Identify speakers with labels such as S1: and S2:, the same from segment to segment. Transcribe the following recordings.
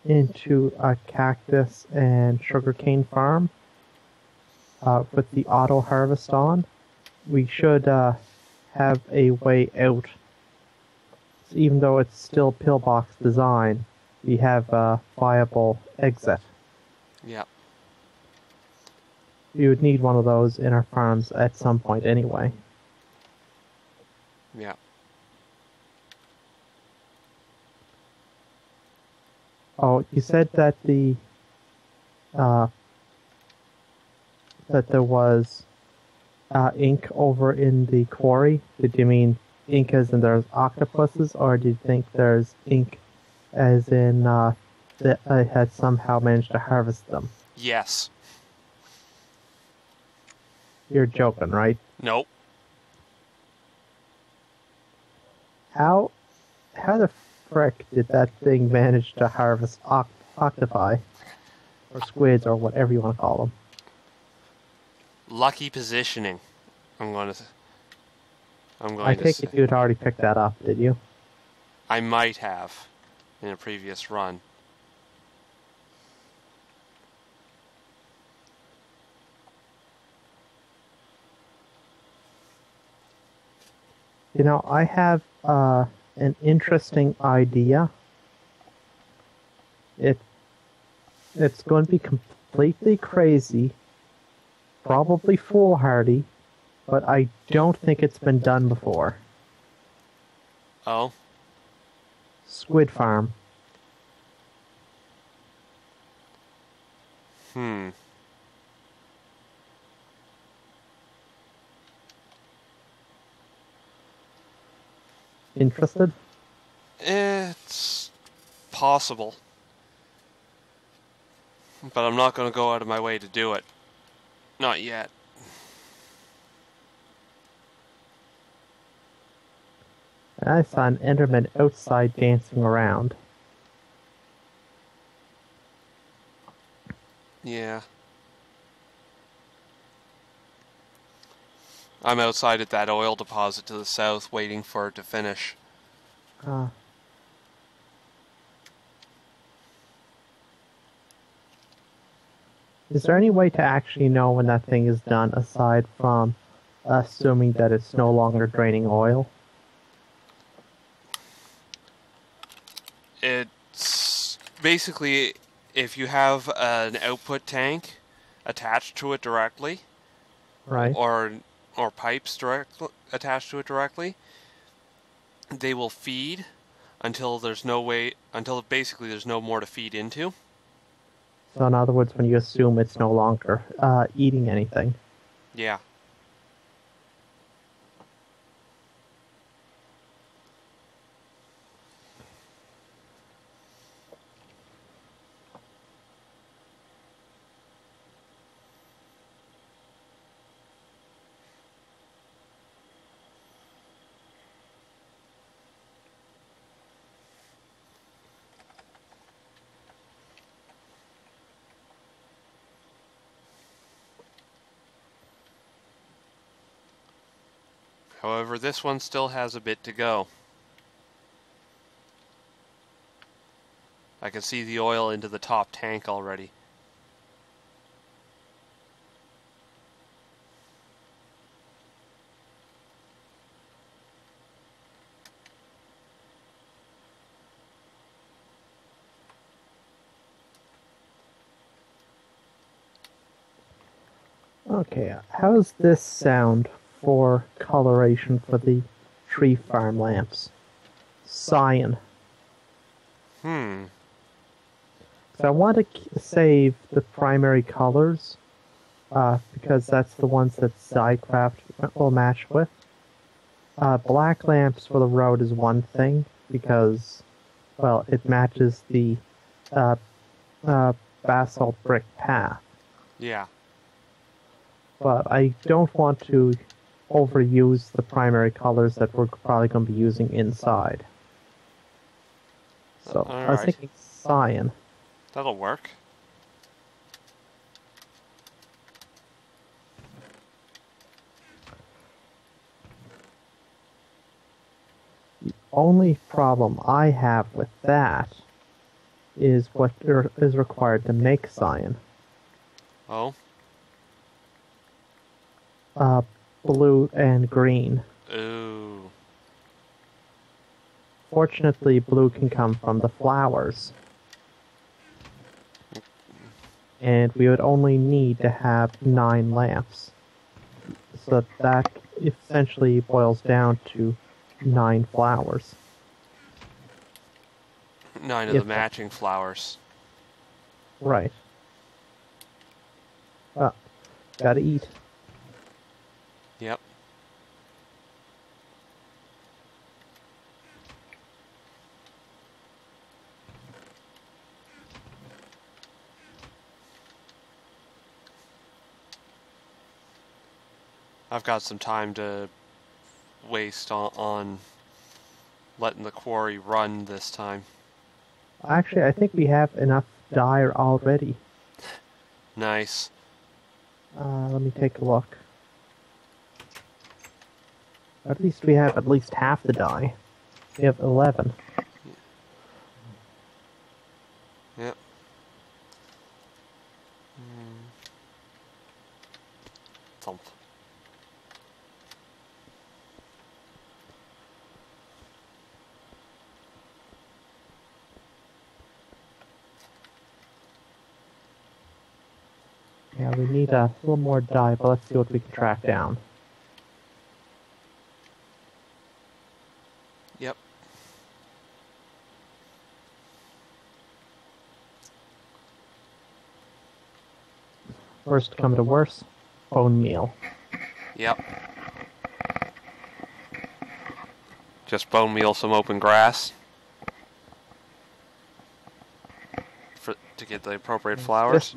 S1: into a cactus and sugarcane farm with the auto harvest on, we should have a way out. Even though it's still pillbox design, we have a viable exit.
S2: Yeah.
S1: We would need one of those in our farms at some point anyway.
S2: Yeah.
S1: Oh, you said that that there was ink over in the quarry. Did you mean ink as in there's octopuses, or did you think there's ink as in that I had somehow managed to harvest them?
S2: Yes.
S1: You're joking, right?
S2: Nope.
S1: How the frick did that thing manage to harvest octopi? Or squids, or whatever you want to call them?
S2: Lucky positioning. I
S1: take it you had already picked that up, did you?
S2: I might have in a previous run.
S1: You know, I have an interesting idea. It's going to be completely crazy, probably foolhardy, but I don't think it's been done before.
S2: Oh?
S1: Squid farm. Interested?
S2: It's possible. But I'm not going to go out of my way to do it. Not yet.
S1: And I saw an Enderman outside dancing around.
S2: Yeah. I'm outside at that oil deposit to the south waiting for it to finish.
S1: Is there any way to actually know when that thing is done aside from assuming that it's no longer draining oil?
S2: It's basically if you have an output tank attached to it directly,
S1: right,
S2: or pipes attached to it directly, they will feed until basically there's no more to feed into.
S1: So in other words, when you assume it's no longer eating anything.
S2: Yeah. However, this one still has a bit to go. I can see the oil into the top tank already.
S1: Okay, how's this sound for coloration for the tree farm lamps? Cyan. So I want to save the primary colors because that's the ones that Zycraft will match with. Black lamps for the road is one thing because, well, it matches the basalt brick path.
S2: Yeah.
S1: But I don't want to overuse the primary colors that we're probably going to be using inside. So I was thinking cyan.
S2: That'll work.
S1: The only problem I have with that is what is required to make cyan.
S2: Oh?
S1: Blue and green.
S2: Ooh.
S1: Fortunately, blue can come from the flowers. And we would only need to have 9 lamps. So that essentially boils down to 9 flowers.
S2: 9 of the matching flowers.
S1: Right. Gotta eat.
S2: Yep. I've got some time to waste on letting the quarry run this time.
S1: Actually, I think we have enough dye already.
S2: Nice.
S1: Let me take a look. At least we have at least half the dye. We have 11.
S2: Yep. Thump.
S1: Yeah, we need a little more dye, but let's see what we can track down.
S2: Yep.
S1: Worst to come to worst, bone meal.
S2: Yep. Just bone meal some open grass to get the appropriate flowers.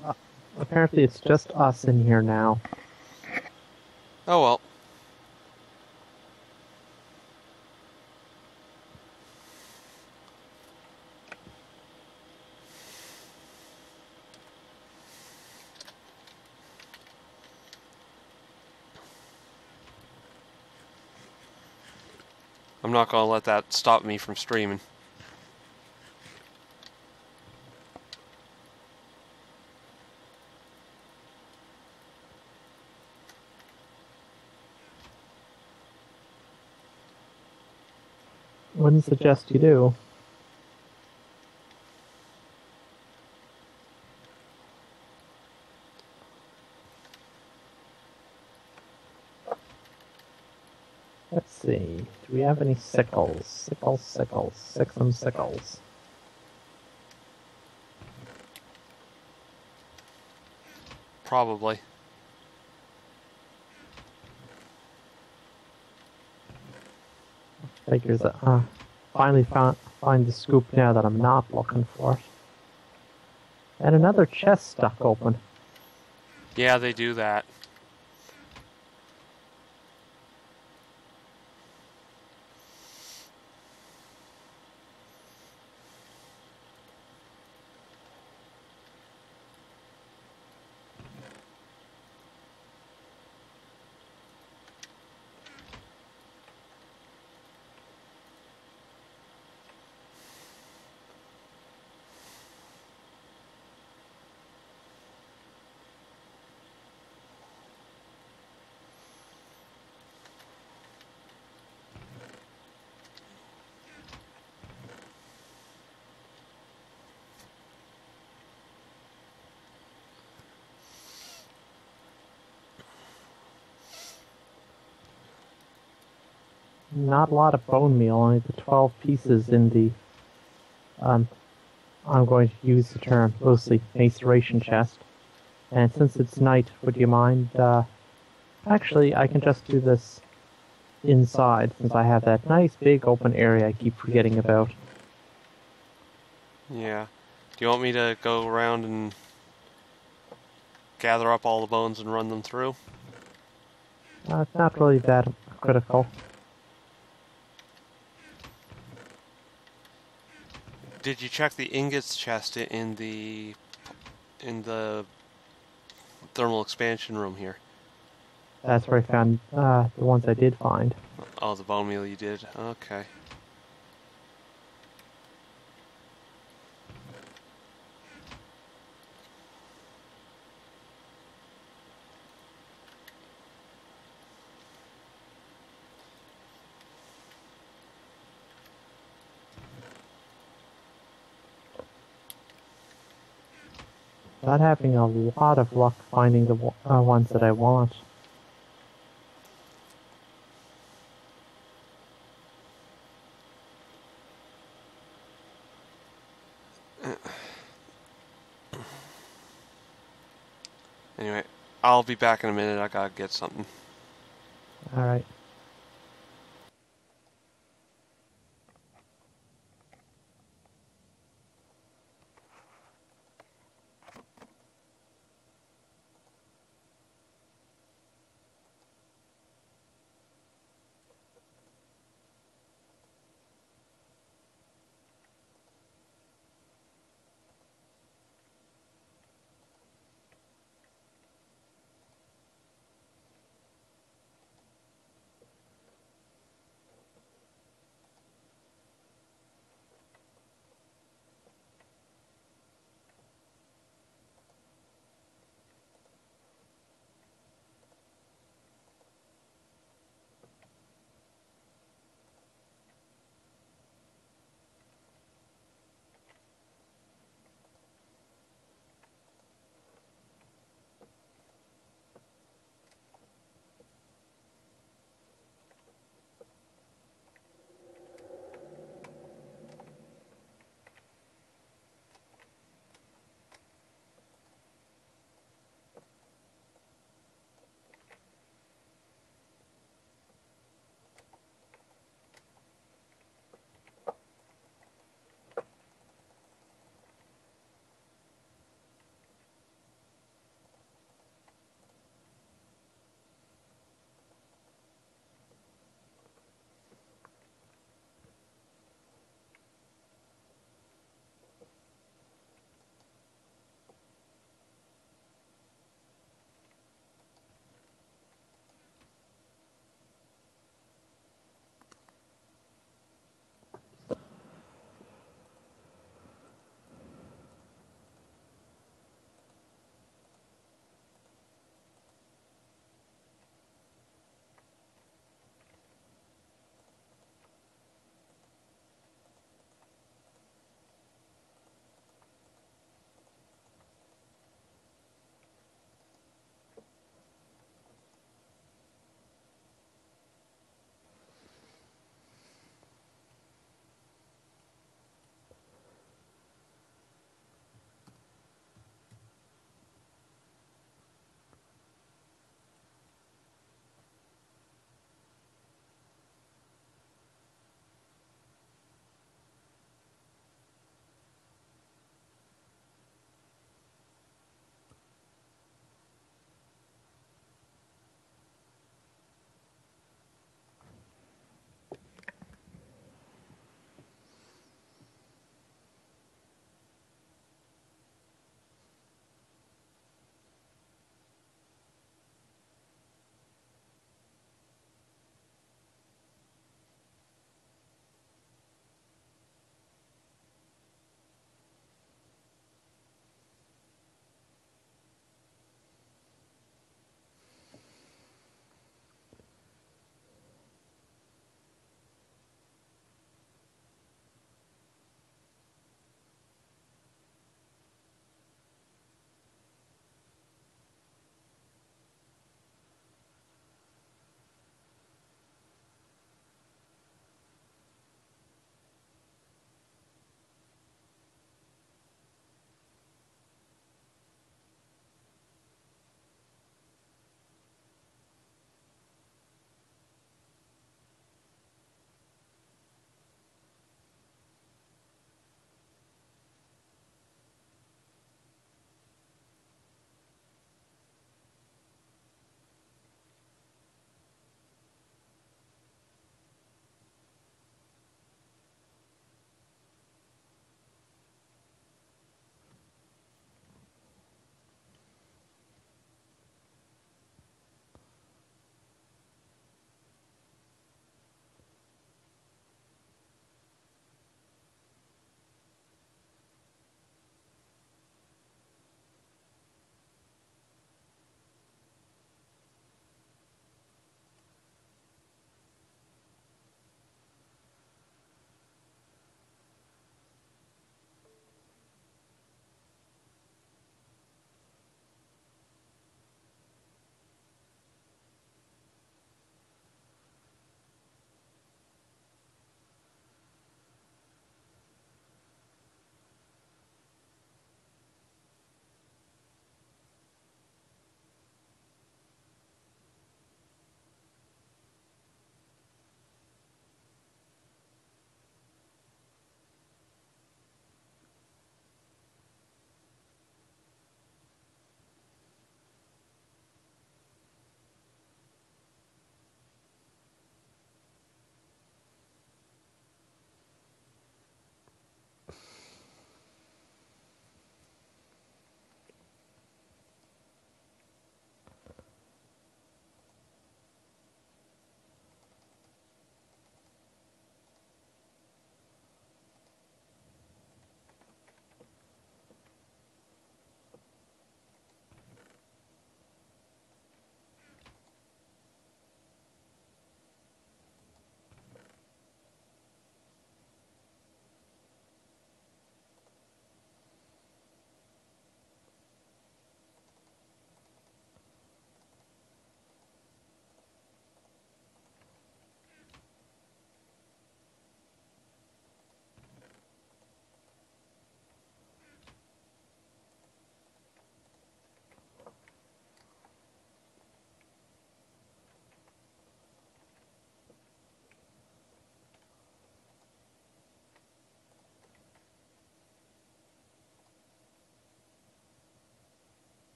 S1: Apparently it's just us in here now.
S2: Oh well. I'm not gonna let that stop me from streaming.
S1: Wouldn't suggest you do. Let's see. Do we have any sickles? Sickles. Sick some sickles.
S2: Probably.
S1: Figures that, finally find the scoop now that I'm not looking for it. And another chest stuck open.
S2: Yeah, they do that.
S1: Not a lot of bone meal, only the 12 pieces in the, I'm going to use the term loosely, maceration chest. And since it's night, would you mind, actually, I can just do this inside, since I have that nice big open area I keep forgetting about.
S2: Yeah. Do you want me to go around and gather up all the bones and run them through?
S1: It's not really that critical.
S2: Did you check the ingots chest in the thermal expansion room here?
S1: That's where I found the ones I did find.
S2: Oh, the bone meal you did? Okay.
S1: Not having a lot of luck finding the ones that I want.
S2: Anyway, I'll be back in a minute. I gotta get something.
S1: Alright.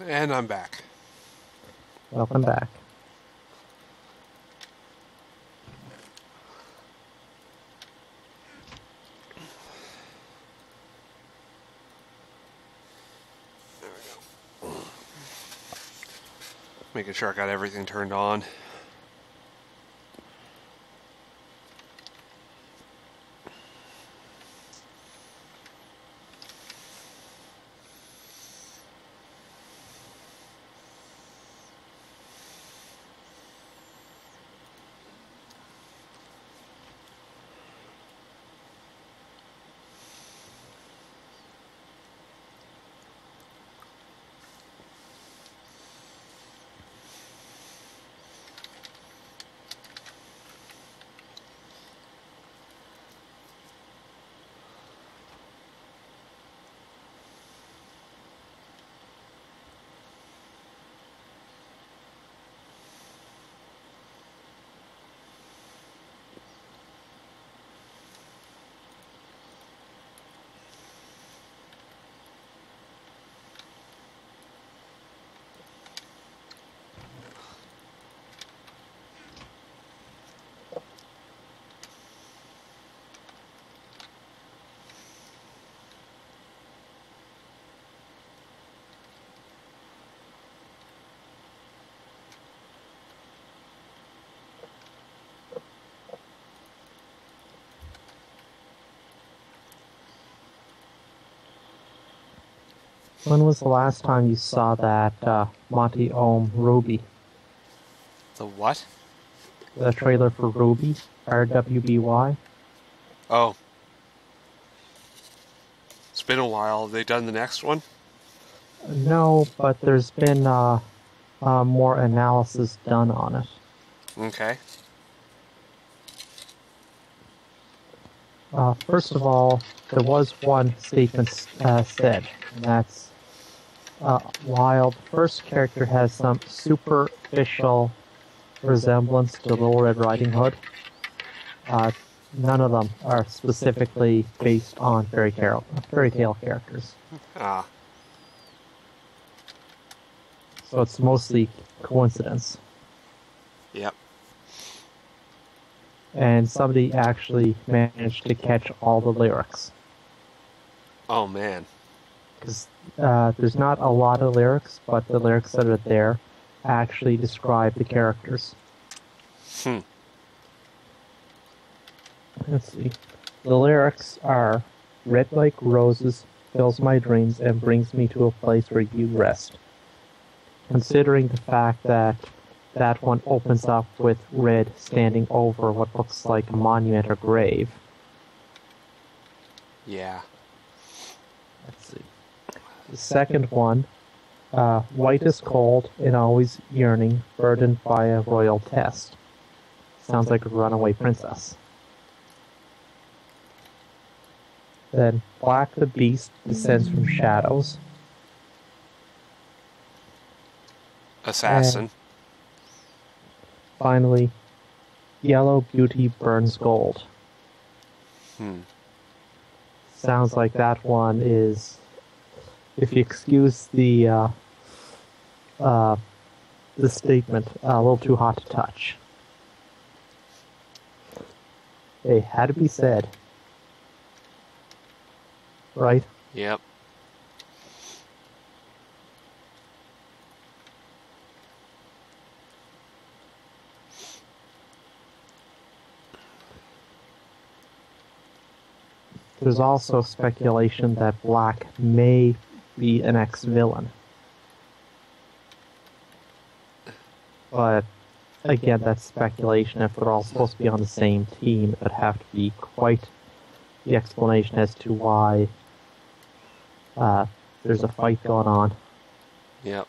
S2: And I'm back.
S1: Welcome back.
S2: Making sure I got everything turned on.
S1: When was the last time you saw that Monty Ohm Ruby?
S2: The what?
S1: The trailer for Ruby, RWBY?
S2: Oh. It's been a while. Have they done the next one?
S1: No, but there's been more analysis done on it.
S2: Okay.
S1: First of all, there was one statement said, and that's while the first character has some superficial resemblance to Little Red Riding Hood, none of them are specifically based on fairy tale characters.
S2: Ah.
S1: So it's mostly coincidence.
S2: Yep.
S1: And somebody actually managed to catch all the lyrics.
S2: Oh, man.
S1: Because there's not a lot of lyrics, but the lyrics that are there actually describe the characters. Let's see. The lyrics are, "Red like roses fills my dreams and brings me to a place where you rest." Considering the fact that that one opens up with Red standing over what looks like a monument or grave.
S2: Yeah.
S1: Let's see. The second one, white is cold and always yearning, burdened by a royal test. Sounds like a runaway princess. Then, black the beast descends from shadows.
S2: Assassin.
S1: And finally, yellow beauty burns gold. Sounds like that one is, if you excuse the statement, a little too hot to touch. Hey, had to be said. Right?
S2: Yep.
S1: There's also speculation that Black may be an ex-villain. But, again, that's speculation. If they're all supposed to be on the same team, it would have to be quite the explanation as to why there's a fight going on.
S2: Yep.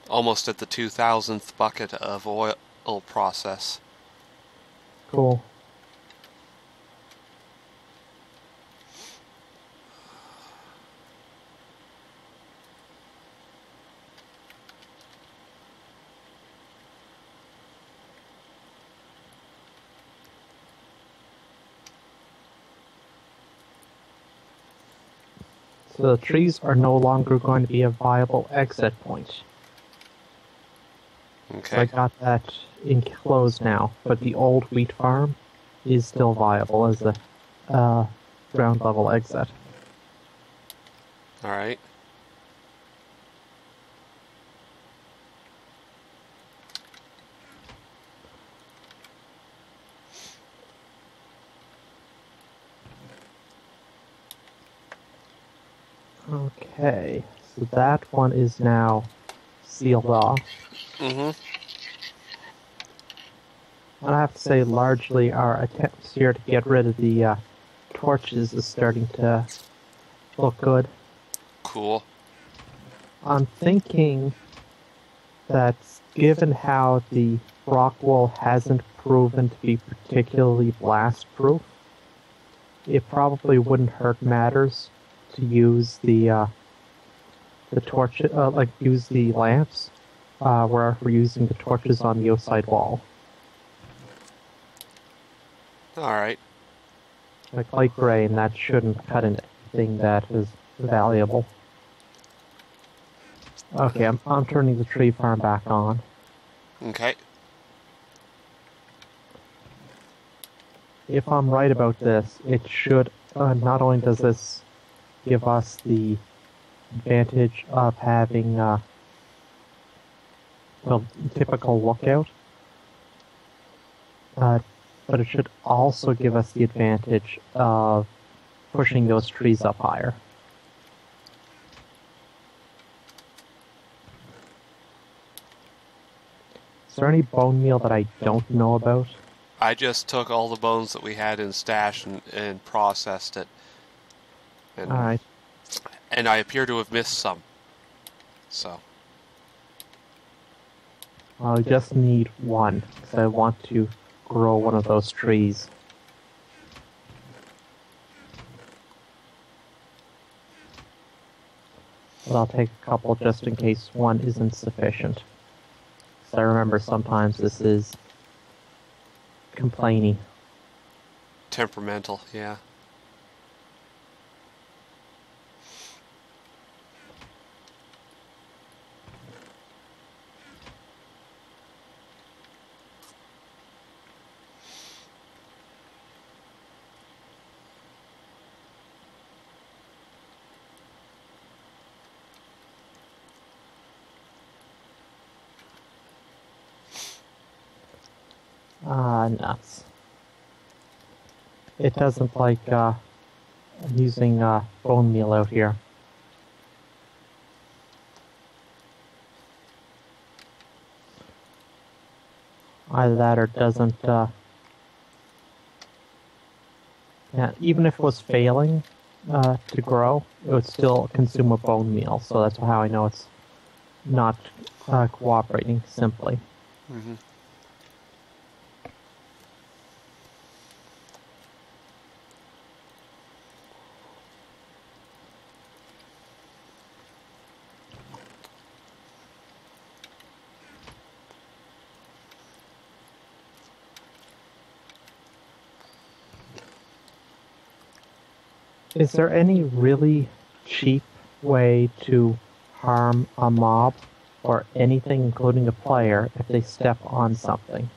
S2: Almost at the 2000th bucket of oil process.
S1: Cool. So the trees are no longer going to be a viable exit point.
S2: Okay.
S1: So I got that enclosed now, but the old wheat farm is still viable as a ground level exit.
S2: All right.
S1: Okay, so that one is now sealed off.
S2: Mm-hmm.
S1: And I have to say, largely our attempts here to get rid of the torches is starting to look good.
S2: Cool.
S1: I'm thinking that given how the rock wall hasn't proven to be particularly blast-proof, it probably wouldn't hurt matters to use the torch, use the lamps, where we're using the torches on the outside wall.
S2: All right.
S1: Like light gray, and that shouldn't cut into anything that is valuable. Okay, I'm turning the tree farm back on.
S2: Okay.
S1: If I'm right about this, it should, not only does this give us the advantage of having, typical lookout, but it should also give us the advantage of pushing those trees up higher. Is there any bone meal that I don't know about?
S2: I just took all the bones that we had in stash and processed it. And,
S1: Alright.
S2: and I appear to have missed some. So.
S1: I just need one, because I want to grow one of those trees. But I'll take a couple just in case one isn't sufficient. Because I remember sometimes this is complainy.
S2: Temperamental, yeah.
S1: Nuts. It doesn't like, using, bone meal out here. Either that or doesn't, yeah, even if it was failing, to grow, it would still consume a bone meal, so that's how I know it's not, cooperating simply.
S2: Mm-hmm.
S1: Is there any really cheap way to harm a mob or anything, including a player, if they step on something?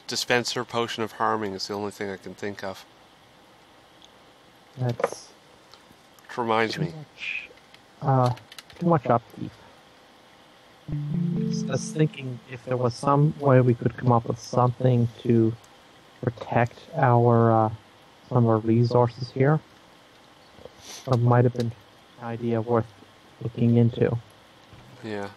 S2: Dispenser potion of harming is the only thing I can think of.
S1: That's
S2: Which reminds me.
S1: too much upkeep. I was thinking if there was some way we could come up with something to protect our some of our resources here, that might have been an idea worth looking into.
S2: Yeah.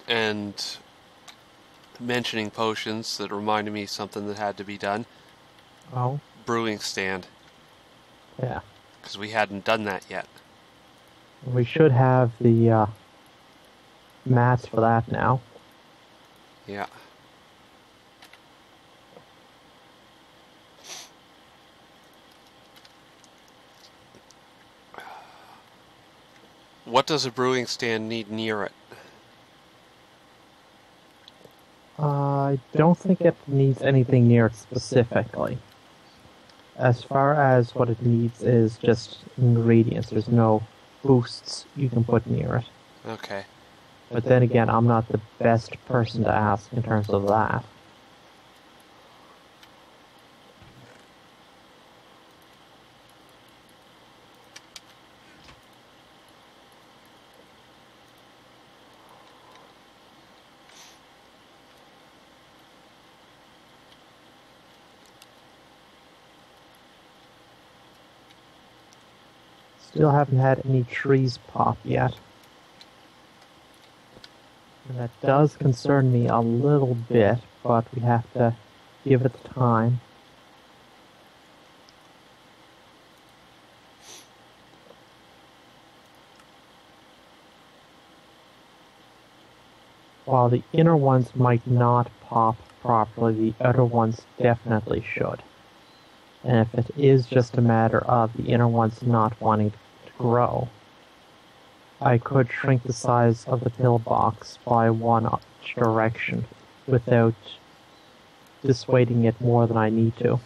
S2: And mentioning potions, that reminded me of something that had to be done.
S1: Oh?
S2: Brewing stand.
S1: Yeah.
S2: Because we hadn't done that yet.
S1: We should have the mats for that now.
S2: Yeah. What does a brewing stand need near it?
S1: I don't think it needs anything near it specifically. As far as what it needs is just ingredients. There's no boosts you can put near it.
S2: Okay.
S1: But then again, I'm not the best person to ask in terms of that. Still haven't had any trees pop yet. And that does concern me a little bit, but we have to give it the time. While the inner ones might not pop properly, the outer ones definitely should. And if it is just a matter of the inner ones not wanting to grow, I could shrink the size of the pillbox by one direction without dissuading it more than I need to.